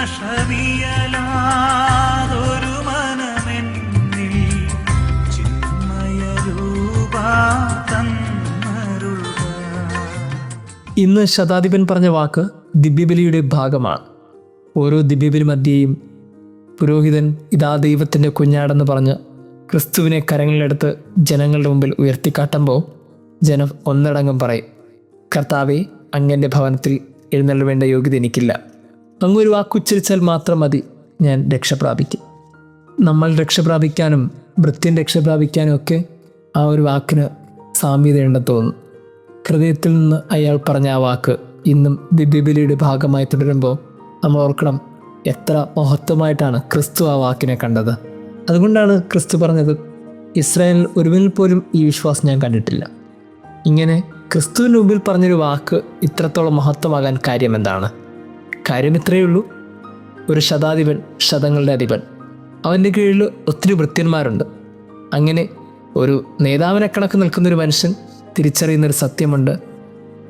കഷവിയലാതൊരു മനമെന്നിൽ ചിന്മയ രൂപാ തന്നരുൾക. ഇന്ന് ശതാധിപൻ പറഞ്ഞ വാക്ക് ദിവ്യബലിയുടെ ഭാഗമാണ്. ഓരോ ദിവ്യബലി മധ്യേയും പുരോഹിതൻ ഇതാ ദൈവത്തിൻ്റെ കുഞ്ഞാടെന്ന് പറഞ്ഞ് ക്രിസ്തുവിനെ കരങ്ങളിലെടുത്ത് ജനങ്ങളുടെ മുമ്പിൽ ഉയർത്തിക്കാട്ടുമ്പോൾ ജനം ഒന്നടങ്കം പറയും, കർത്താവേ, അങ്ങൻ്റെ ഭവനത്തിൽ എഴുന്നള്ളുവേണ്ട യോഗ്യത എനിക്കില്ല. അങ്ങൊരു വാക്കുച്ചരിച്ചാൽ മാത്രം മതി, ഞാൻ രക്ഷപ്രാപിക്കും. നമ്മൾ രക്ഷപ്രാപിക്കാനും ഭൃത്യൻ രക്ഷപ്രാപിക്കാനും ഒക്കെ ആ ഒരു വാക്കിന് സാമ്യതയുണ്ടെന്ന് തോന്നുന്നു. ഹൃദയത്തിൽ നിന്ന് അയാൾ പറഞ്ഞ ആ വാക്ക് ഇന്നും ദിവ്യബലിയുടെ ഭാഗമായി തുടരുമ്പോൾ നമ്മൾ ഓർക്കണം, എത്ര മഹത്വമായിട്ടാണ് ക്രിസ്തു ആ വാക്കിനെ കണ്ടത്. അതുകൊണ്ടാണ് ക്രിസ്തു പറഞ്ഞത്, ഇസ്രായേലിൽ ഒരുവനിൽ പോലും ഈ വിശ്വാസം ഞാൻ കണ്ടിട്ടില്ല. ഇങ്ങനെ ക്രിസ്തുവിന് മുമ്പിൽ പറഞ്ഞൊരു വാക്ക് ഇത്രത്തോളം മഹത്വമാകാൻ കാര്യം എന്താണ്? കാര്യം ഇത്രയേ ഉള്ളൂ. ഒരു ശതാധിപൻ, ശതങ്ങളുടെ അധിപൻ, അവൻ്റെ കീഴിൽ ഒത്തിരി ഭൃത്യന്മാരുണ്ട്. അങ്ങനെ ഒരു നേതാവിനെ കണക്ക് നിൽക്കുന്നൊരു മനുഷ്യൻ തിരിച്ചറിയുന്നൊരു സത്യമുണ്ട്,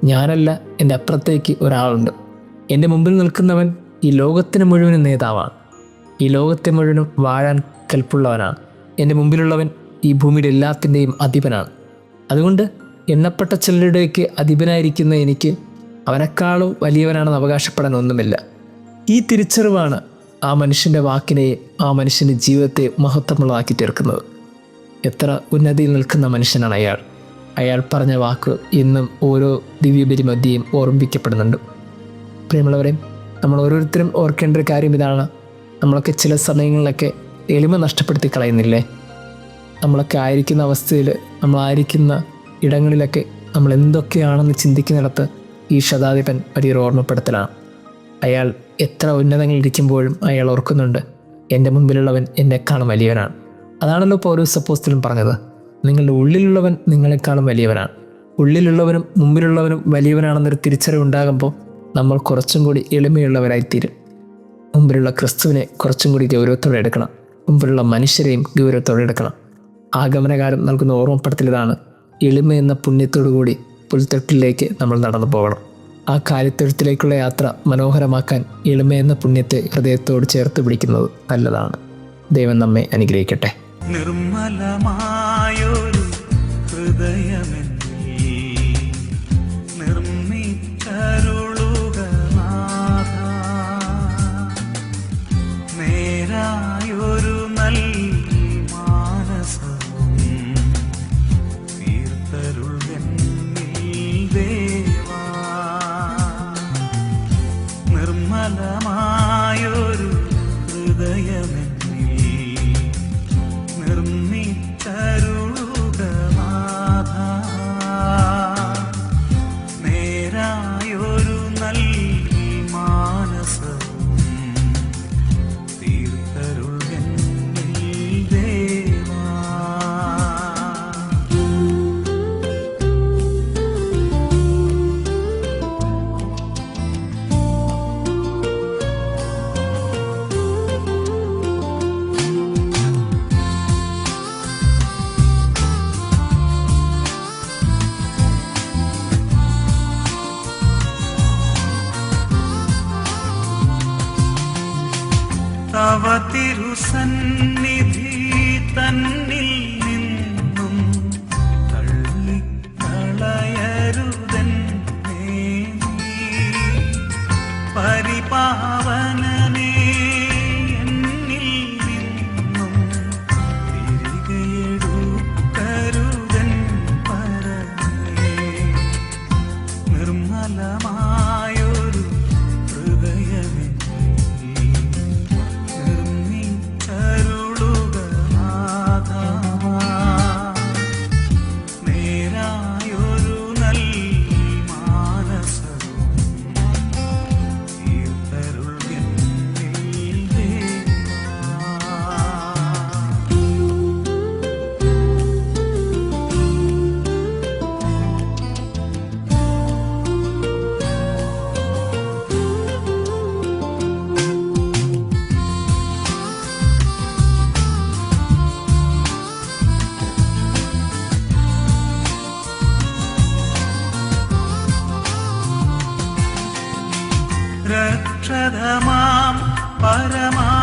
ഞാനല്ല, എൻ്റെ അപ്പുറത്തേക്ക് ഒരാളുണ്ട്. എൻ്റെ മുമ്പിൽ നിൽക്കുന്നവൻ ഈ ലോകത്തിന് മുഴുവനും നേതാവാണ്, ഈ ലോകത്തെ മുഴുവനും വാഴാൻ കൽപ്പുള്ളവനാണ്. എൻ്റെ മുമ്പിലുള്ളവൻ ഈ ഭൂമിയുടെ എല്ലാത്തിൻ്റെയും അധിപനാണ്. അതുകൊണ്ട് എണ്ണപ്പെട്ട ചിലരുടെയൊക്കെ അധിപനായിരിക്കുന്ന എനിക്ക് അവനേക്കാളും വലിയവനാണെന്ന് അവകാശപ്പെടാൻ ഒന്നുമില്ല. ഈ തിരിച്ചറിവാണ് ആ മനുഷ്യൻ്റെ വാക്കിനെയും ആ മനുഷ്യൻ്റെ ജീവിതത്തെ മഹത്വമുള്ളതാക്കി തീർക്കുന്നത്. എത്ര ഉന്നതിയിൽ നിൽക്കുന്ന മനുഷ്യനാണ് അയാൾ. അയാൾ പറഞ്ഞ വാക്ക് ഇന്നും ഓരോ ദിവ്യബലി മധ്യേയും ഓർമ്മിക്കപ്പെടുന്നുണ്ട്. പ്രിയമുള്ളവരെ, നമ്മൾ ഓരോരുത്തരും ഓർക്കേണ്ട ഒരു കാര്യം ഇതാണ്, നമ്മളൊക്കെ ചില സമയങ്ങളിലൊക്കെ എളിമ നഷ്ടപ്പെടുത്തി കളയുന്നില്ലേ? നമ്മളൊക്കെ ആയിരിക്കുന്ന അവസ്ഥയിൽ, നമ്മളായിരിക്കുന്ന ഇടങ്ങളിലൊക്കെ നമ്മൾ എന്തൊക്കെയാണെന്ന് ചിന്തിക്കുന്നിടത്ത് ഈ ശതാധിപൻ വലിയൊരു ഓർമ്മപ്പെടുത്തലാണ്. അയാൾ എത്ര ഉന്നതങ്ങളിരിക്കുമ്പോഴും അയാൾ ഓർക്കുന്നുണ്ട്, എൻ്റെ മുമ്പിലുള്ളവൻ എന്നെക്കാളും വലിയവനാണ്. അതാണല്ലോ പൗലോസ് അപ്പോസ്തലൻ പറഞ്ഞത്, നിങ്ങളുടെ ഉള്ളിലുള്ളവൻ നിങ്ങളെക്കാളും വലിയവനാണ്. ഉള്ളിലുള്ളവനും മുമ്പിലുള്ളവനും വലിയവനാണെന്നൊരു തിരിച്ചറിവുണ്ടാകുമ്പോൾ നമ്മൾ കുറച്ചും കൂടി എളിമയുള്ളവരായിത്തീരും. മുമ്പിലുള്ള ക്രിസ്തുവിനെ കുറച്ചും കൂടി ഗൗരവത്തോടെ എടുക്കണം, മുമ്പിലുള്ള മനുഷ്യരെയും ഗൗരവത്തോടെ എടുക്കണം. ആഗമനകാലം നൽകുന്ന ഓർമ്മപ്പെടുത്തൽ ഇതാണ്, എളിമ എന്ന പുണ്യത്തോടു കൂടി പുൽത്തൊട്ടിലേക്ക് നമ്മൾ നടന്നു പോകണം. ആ കാര്യത്തൊഴുത്തിലേക്കുള്ള യാത്ര മനോഹരമാക്കാൻ എളിമ എന്ന പുണ്യത്തെ ഹൃദയത്തോട് ചേർത്ത് പിടിക്കുന്നത് നല്ലതാണ്. ദൈവം നമ്മെ അനുഗ്രഹിക്കട്ടെ. നിർമ്മലമായൊരു ഹൃദയമെന്നിൽ നിർമ്മിച്ചരുളുക നാഥ, നേരായൊരു നൽ മാനസവും തീർത്തരുൾകന്നിൽ ദേവാ. നിർമ്മലമായൊരു ഹൃദയമെന്നിൽ നിർമ്മിച്ചരുളുക നാഥ, നേരായൊരു നൽ മാനസവും തീർത്തരുൾകന്നിൽ ദേവാ. തവ തിരുസന്നിധി തന്നിൽ നിന്നും തള്ളിക്കളയരുതെന്നേ നീ. പരിപാവനനേ, എന്നിൽ നിന്നും തിരികെയെടുക്കരുതൻ പരമേ. നിർമ്മലമായൊരു ഹൃദയമേ നിർമ്മിച്ചരുളുക നാഥ, പരമാ